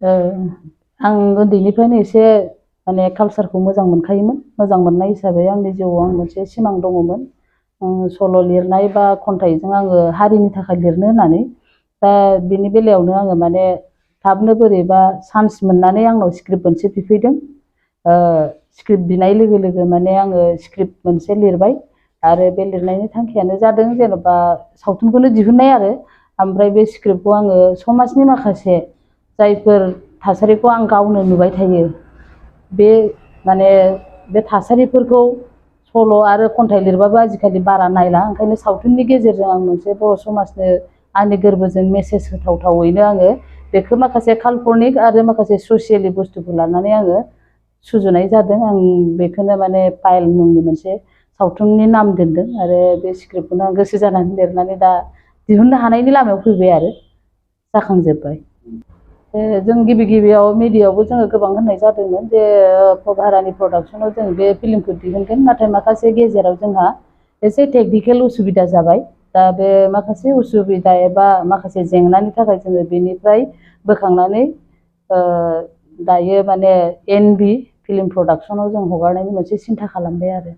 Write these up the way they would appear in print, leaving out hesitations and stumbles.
आं उन्दैनिफ्रायनो एसे माने कालचारखौ मोजां मोनखायोमोन। मोजां मोननाय हिसाबै आंनि जिउआव आं मोनसे सिमां दङमोन। सल' लिरनाय बा खन्थाइजों आङो हारिनि थाखाय लिरनो होननानै। दा बेनि बेलायावनो आङो माने थाबनो बोरैबा चान्स मोननानै आंनाव स्क्रिप्ट मोनसे बिफैदों। स्क्रिप्ट बिनाय लोगो लोगो माने आङो स्क्रिप्ट मोनसे लिरबाय आरो बे लिरनायनि थांखियानो जादों जेनेबा सावथुनखौनो दिहुननाय आरो ओमफ्राय बे स्क्रिप्टखौ आङो समाजनि माखासे जायफोर थासारिखौ आं गावनो नुबाय थायो बे माने बे थासारिफोरखौ सल' आरो खन्थाइ लिरबाबो आजिखालि बारा नायला ओंखायनो सावथुननि गेजेरजों आं मोनसे बर' समाजनो आंनि गोरबोजों मेसेज होथावथावैनो आङो बेखौ माखासे काल्पनिक आरो माखासे ससियेलि बुस्थुखौ लानानै आङो सुजुनाय जादों। आं बेखौनो माने पायेल मुंनि मोनसे सावथुननि नाम दोनदों आरो बे स्क्रिप्टखौनो आं गोसो जानानै लिरनानै दा दिहुननो हानायनि लामायाव फैबाय आरो जाखांजोब्बाय। जों गिबियाव मिडियायावबो जोङो गोबां होननाय जादोंमोन जे भारानि प्रडाक्सनाव जों बे फिल्मखौ दिहुनगोन नाथाय माखासे गेजेराव जोंहा एसे टेकनिकेल उसुबिदा जाबाय। दा बे माखासे उसुबिदा एबा माखासे जेंनानि थाखाय जोङो बेनिफ्राय बोखांनानै दायो माने NB फिल्म प्रडाक्सनाव जों हगारनायनि मोनसे सिन्था खालामबाय आरो।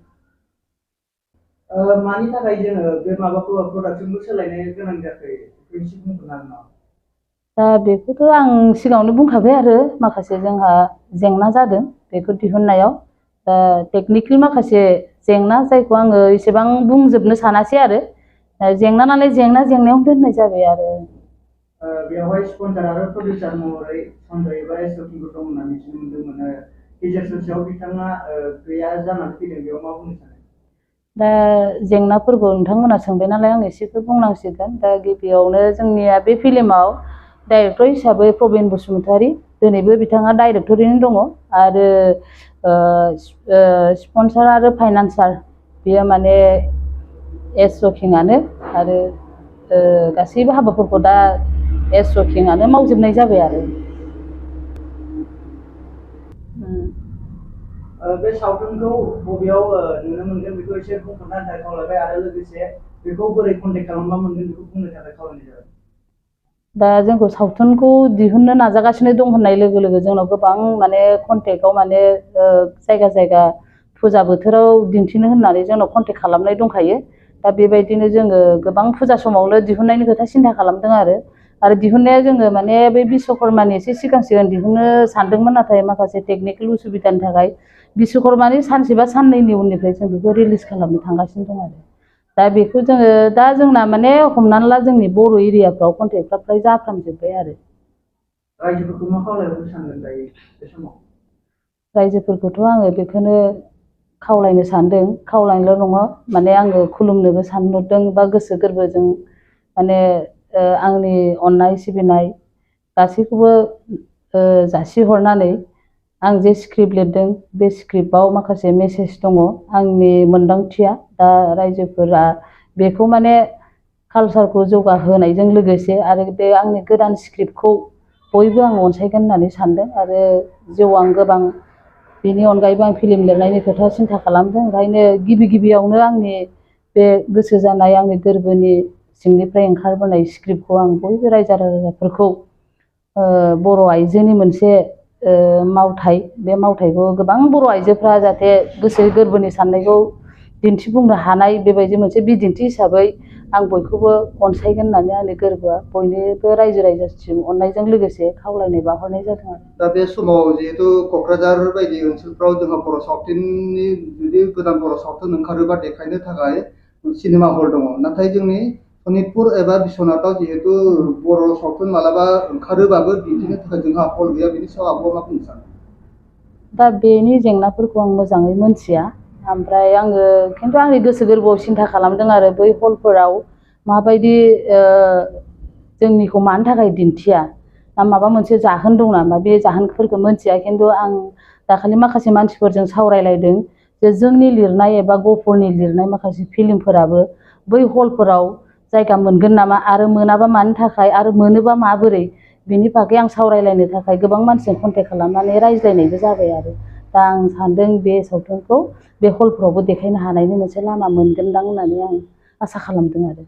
मानि थाखाय जोङो बे माबाखौ प्रडाक्सनखौ सोलायनो गोनां जाखो एसे बुंनो हागोन नामा? दा बेखौथ' आं सिगाङावनो बुंखाबाय आरो माखासे जोंहा जेंना जादों बेखौ दिहुननायाव। टेकनिकेल माखासे जेंना जायखौ आङो एसेबां बुंजोबनो सानासै आरो जेंना नालाय जेंनायावनो दोननाय जाबाय आरो। बेवहाय स्पन्सर आरो प्रडिउसार महरै सनजय एबा एसअ'टिखौ दं होनना मिथिनो मोन्दोंमोन। गेजेर ससेयाव बिथाङा गैया जानानै फैदों, बेयाव मा बुंनो सानो? दा जेंनाफोरखौ नोंथांमोना सोंबाय नालाय आं एसेखौ बुंनांसिगोन। दा गिबियावनो जोंनिया बे फिल्माव डाइरेक्टर हिसाबै प्रबिन बसुमतारी, दिनैबो बिथाङा डाइरेक्टरैनो दङ आरो स्पन्सर आरो फाइनान्सार बेयो माने एसअ'किंआनो आरो गासैबो हाबाफोरखौ दा एसअ'किंआनो मावजोबनाय जाबाय आरो। बे सावथुनखौ बबेयाव नुनो मोनगोन बेखौ एसे बुंफोरना होनो खावलायबाय आरो लोगोसे बेखौ बोरै कन्टेक्ट खालामबा मोनगोन बेखौ बुंनो थाखाय खावलायनाय जाबाय। दा जोंखौ सावथुनखौ दिहुननो नाजागासिनो दं होननाय लोगो लोगो जोंनाव गोबां माने कन्टेक्टआव माने जायगा फुजा बोथोराव दिन्थिनो होननानै जोंनाव कन्टेक्ट खालामनाय दंखायो। दा बेबायदिनो जोङो गोबां फुजा समावनो दिहुननायनि खोथा सिन्था खालामदों आरो दिहुननाया जोङो माने बै बिश्वकर्मानि एसे सिगां दिहुननो सानदोंमोन नाथाय माखासे टेकनिकेल उसुबिदानि थाखाय बिश्वकर्मानि सानसे बा साननैनि उननिफ्राय जों बेखौ रिलिज खालामनो थांगासिनो दं आरो। दा बेखौ जोङो दा जोंना माने हमनानै ला जोंनि बर' एरियाफ्राव कन्टेक्टफ्रा फ्राय जाफ्रामजोब्बाय आरो। रायजोफोरखौ मा खावलायहरनो सानदों दायो बे समाव? रायजोफोरखौथ' आङो बेखौनो खावलायनो सानदों, खावलायनोल' नङा माने आङो खुलुमनोबो सानहरदों बा गोसो गोरबोजों माने आंनि अननाय सिबिनाय गासैखौबो जासिहरनानै आं जे स्क्रिप्ट लिरदों बे स्क्रिप्टआव माखासे मेसेज दङ आंनि मोनदांथिया। दा रायजोफोरा बेखौ माने कालचारखौ जौगाहोनायजों लोगोसे आरो बे आंनि गोदान स्क्रिप्टखौ बयबो आं अनसायगोन होननानै सानदों आरो आं गोबां बेनि अनगायैबो आं फिल्म लिरनायनि खोथा सिन्था खालामदों। ओंखायनो गिबियावनो आंनि बे गोसो जानाय आंनि गोरबोनि सिंनिफ्राय ओंखारबोनाय स्क्रिप्टखौ आं बयबो रायजो राजाफोरखौ बर' आइजोनि मोनसे मावथाय, बे मावथायखौ गोबां बर' आइजोफ्रा जाहाथे गोसो गोरबोनि साननायखौ दिन्थिफुंनो हानाय बेबायदि मोनसे बिदिन्थि हिसाबै आं बयखौबो अनसायगोन होननानै आंनि गोरबोआ बयनिबो रायजोसिम अननायजों लोगोसे खावलायनाय बावहरनाय जादों आरो। दा बे समाव जिहेतु क'क्राझार बायदि ओनसोलफ्राव जोंहा बर' सावथुननि जुदि गोदान बर' सावथुन ओंखारोबा देखायनो थाखाय सिनेमा हल दङ, नाथाय जोंनि सनितपुर एबा बिश्वनाथाव जिहेतु बर' सावथुन मालाबा ओंखारोबाबो दिन्थिनो थाखाय जोंहा हल गैया, बेनि सायाव आब'आ मा बुंनो सानो? दा बेनि जेंनाफोरखौ आं मोजाङै मोनथिया, ओमफ्राय आङो खिन्थु आंनि गोसो गोरबोआव सिन्था खालामदों आरो बै हलफोराव माबायदि जोंनिखौ मानि थाखाय दिन्थिया, ना माबा मोनसे जाहोन दं नामा, बे जाहोनफोरखौ मोनथिया। खिन्थु आं दाखालि माखासे मानसिफोरजों सावरायलायदों जे जोंनि लिरनाय एबा गफुरनि लिरनाय माखासे फिल्मफोराबो बै हलफोराव जायगा मोनगोन नामा आरो मोनाबा मानि थाखाय आरो मोनोबा माबोरै, बिनि बागै आं सावरायलायनो थाखाय गोबां मानसिजों कन्टेक्ट खालामनानै रायज्लायनायबो जाबाय आरो। दा आं सानदों बे सावथुनखौ बे हलफोरावबो देखायनो हानायनि मोनसे लामा मोनगोनदां होननानै आं आसा खालामदों आरो।